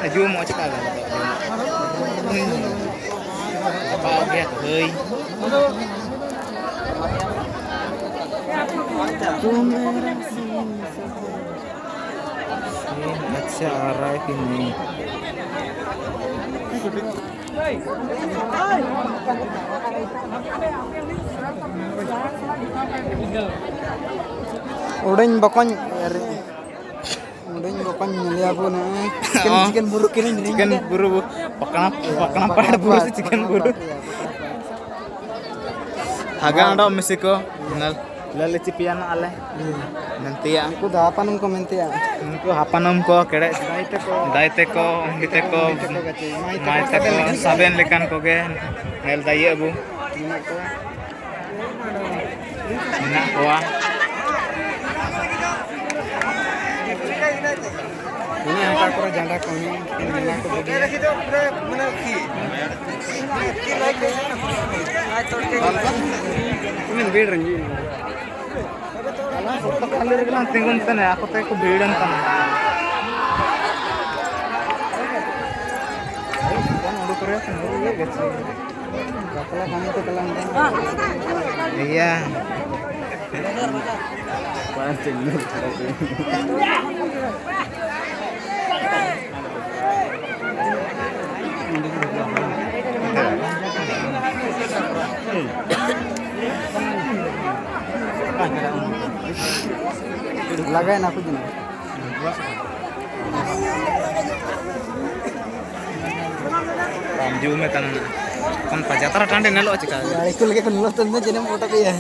Aju mau cekal apa dia hei अच्छा आ रहा है कि नहीं Udah bokon lihat pun chicken buru kini chicken buru pakana pada buru sih chicken buru agak ada Meksiko ngal lalu cipian ale nanti ya aku dah apa nung komentar ya उनको हापानम को केड़े दाइते को उंगिते को माइते को साबेन लेकान को गे नेल दाइए अबू ना कोआ ini angka kura janda kami ini aku ini bed rangi kali reglan tingun tane aku teh ko beedan tan kan udah korea sendiri ya guys kalau kami tuh kelang iya pancing लगाएन aku दिन Ramju में तन kon pajatra tande nelo chika ikul ke kun lo tunne jene foto ke ya